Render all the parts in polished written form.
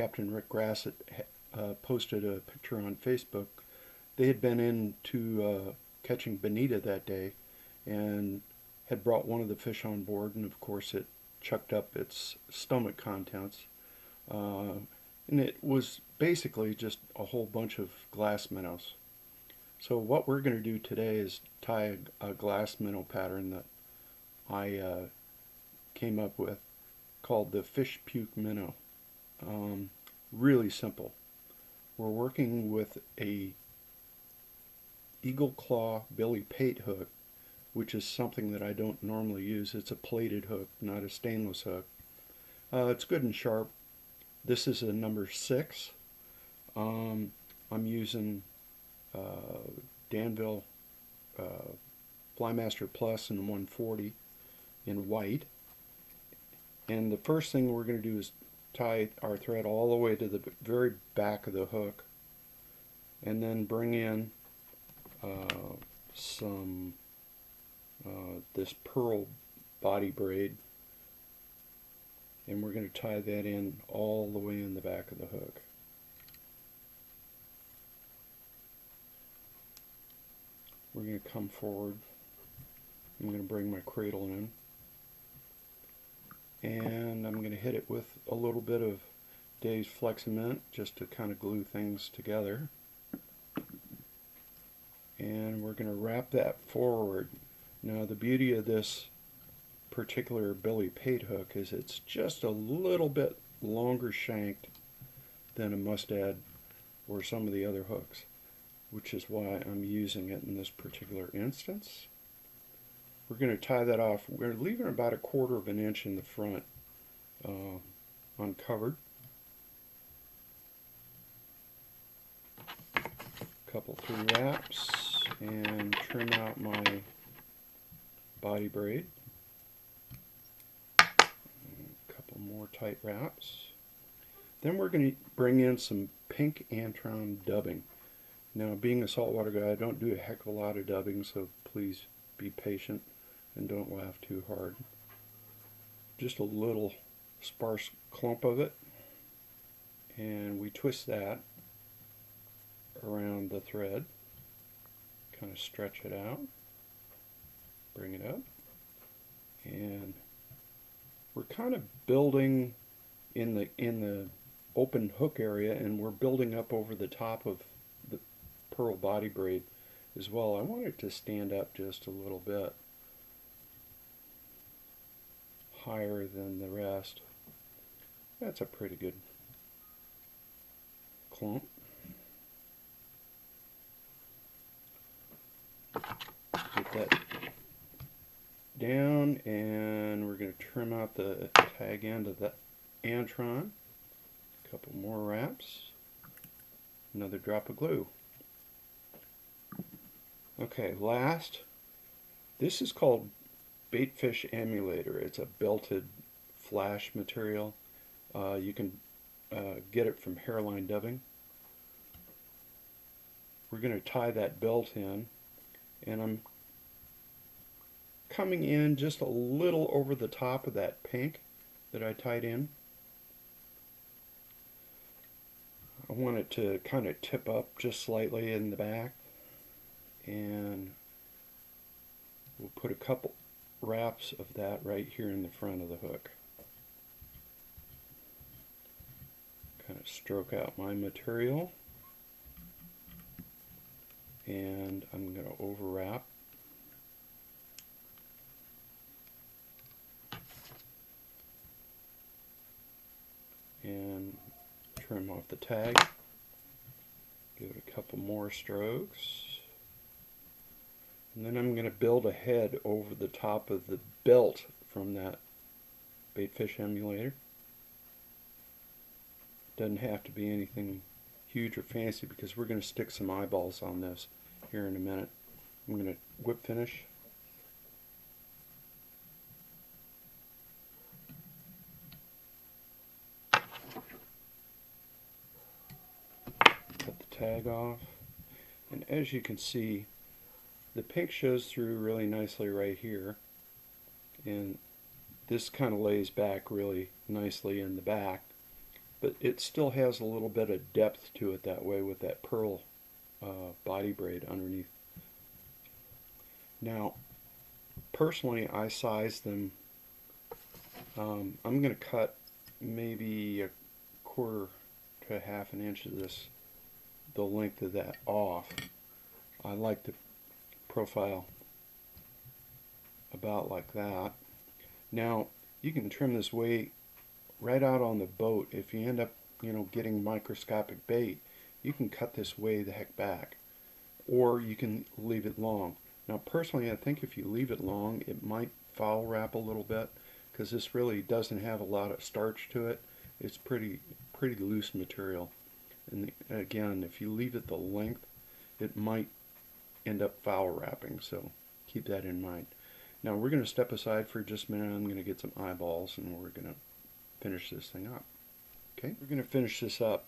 Captain Rick Grassett posted a picture on Facebook. They had been into catching bonita that day and had brought one of the fish on board, and of course it chucked up its stomach contents. And it was basically just a whole bunch of glass minnows. So what we're going to do today is tie a glass minnow pattern that I came up with called the fish puke minnow. Really simple. We're working with a eagle claw billy pate hook, which is something that I don't normally use. It's a plated hook, not a stainless hook. It's good and sharp. This is a number 6. I'm using Danville Flymaster Plus in 140 in white. And the first thing we're going to do is tie our thread all the way to the very back of the hook, and then bring in some this pearl body braid, and we're going to tie that in all the way in the back of the hook. We're going to come forward. I'm going to bring my cradle in, and I'm going to hit it with a little bit of Dave's Flexament just to kind of glue things together. And we're going to wrap that forward. Now the beauty of this particular billy pate hook is it's just a little bit longer shanked than a mustad or some of the other hooks, which is why I'm using it in this particular instance. We're going to tie that off. We're leaving about 1/4 of an inch in the front uncovered. Couple 3 wraps and trim out my body braid. A couple more tight wraps. Then we're going to bring in some pink antron dubbing. Now, being a saltwater guy, I don't do a heck of a lot of dubbing, so please be patient and don't laugh too hard. Just a little sparse clump of it, and we twist that around the thread, kind of stretch it out, bring it up, and we're kind of building in the open hook area, and we're building up over the top of the pearl body braid as well. I want it to stand up just a little bit higher than the rest. That's a pretty good clump. Get that down, and we're going to trim out the tag end of the antron. A couple more wraps. Another drop of glue. Okay, last, this is called baitfish emulator. It's a belted flash material. You can get it from Hairline Dubbing. We're going to tie that belt in, and I'm coming in just a little over the top of that pink that I tied in. I want it to kind of tip up just slightly in the back, and we'll put a couple wraps of that right here in the front of the hook. Kind of stroke out my material, and I'm going to overwrap. And trim off the tag. Give it a couple more strokes. And then I'm going to build a head over the top of the belt from that baitfish emulator. Doesn't have to be anything huge or fancy because we're going to stick some eyeballs on this here in a minute. I'm going to whip finish. Cut the tag off, and as you can see, the pink shows through really nicely right here, and this kind of lays back really nicely in the back. but it still has a little bit of depth to it that way with that pearl body braid underneath. Now, personally, I size them. I'm going to cut maybe a quarter to half an inch of this, the length of that off. I like the profile about like that. Now, you can trim this way right out on the boat. If you end up, getting microscopic bait, you can cut this way the heck back. Or you can leave it long. Now, personally, I think if you leave it long, it might foul wrap a little bit, because this really doesn't have a lot of starch to it. It's pretty loose material. And again, if you leave it the length, it might end up foul wrapping, so keep that in mind. Now we're going to step aside for just a minute. I'm going to get some eyeballs and we're going to finish this thing up. Okay, we're going to finish this up.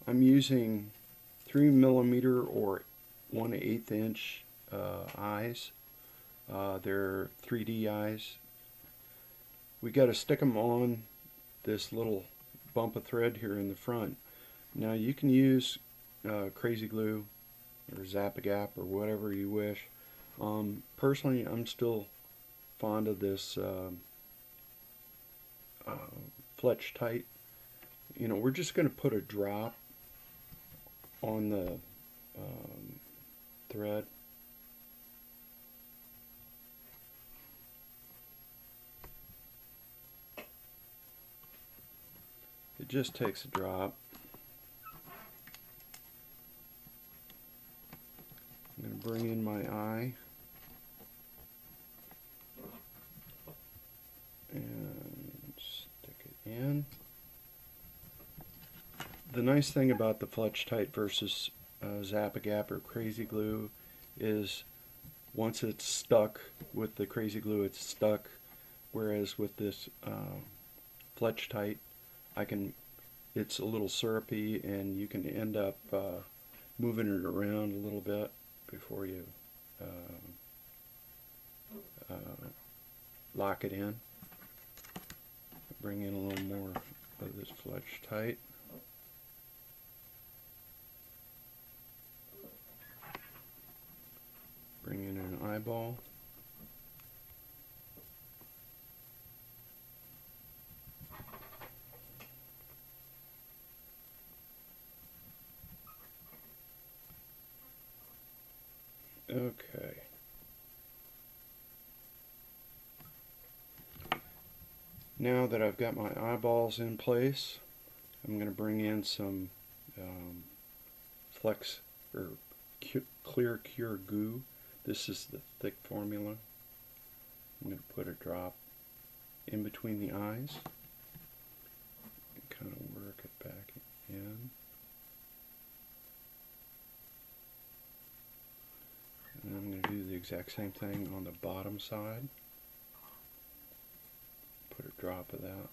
I'm using 3mm or 1/8 inch eyes. They're 3D eyes. We got to stick them on this little bump of thread here in the front. Now you can use crazy glue or Zap-A-Gap or whatever you wish. Personally, I'm still fond of this Fletch Tight. We're just going to put a drop on the thread. It just takes a drop. I'm going to bring in my eye and stick it in. The nice thing about the Fletch Tight versus Zap-A-Gap or Crazy Glue is once it's stuck with the Crazy Glue, it's stuck, whereas with this Fletch Tight, it's a little syrupy and you can end up moving it around a little bit before you lock it in. Bring in a little more of this Fletch Tight. Bring in an eyeball. Okay. Now that I've got my eyeballs in place, I'm going to bring in some Flex or Clear Cure Goo. This is the thick formula. I'm going to put a drop in between the eyes and kind of work it back in. And I'm going to do the exact same thing on the bottom side. Put a drop of that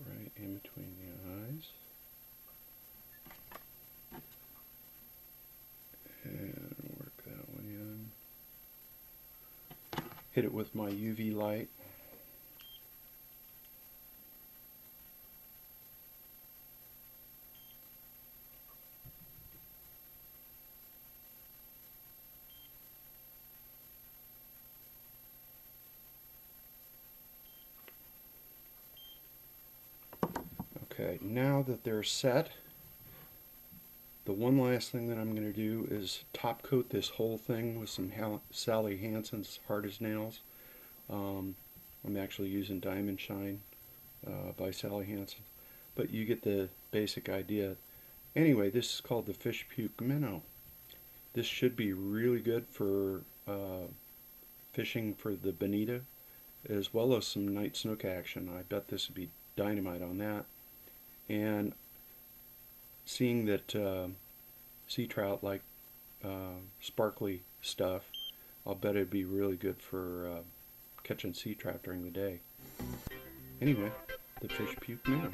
right in between the eyes. And work that one in. Hit it with my UV light. Okay, now that they're set, the one last thing that I'm going to do is top coat this whole thing with some Sally Hansen's Hard as Nails. I'm actually using Diamond Shine by Sally Hansen, but you get the basic idea. Anyway, this is called the Fish Puke Minnow. This should be really good for fishing for the bonita, as well as some night snook action. I bet this would be dynamite on that. And seeing that sea trout like sparkly stuff, I'll bet it'd be really good for catching sea trout during the day. Anyway, the Fish Puke Minnow.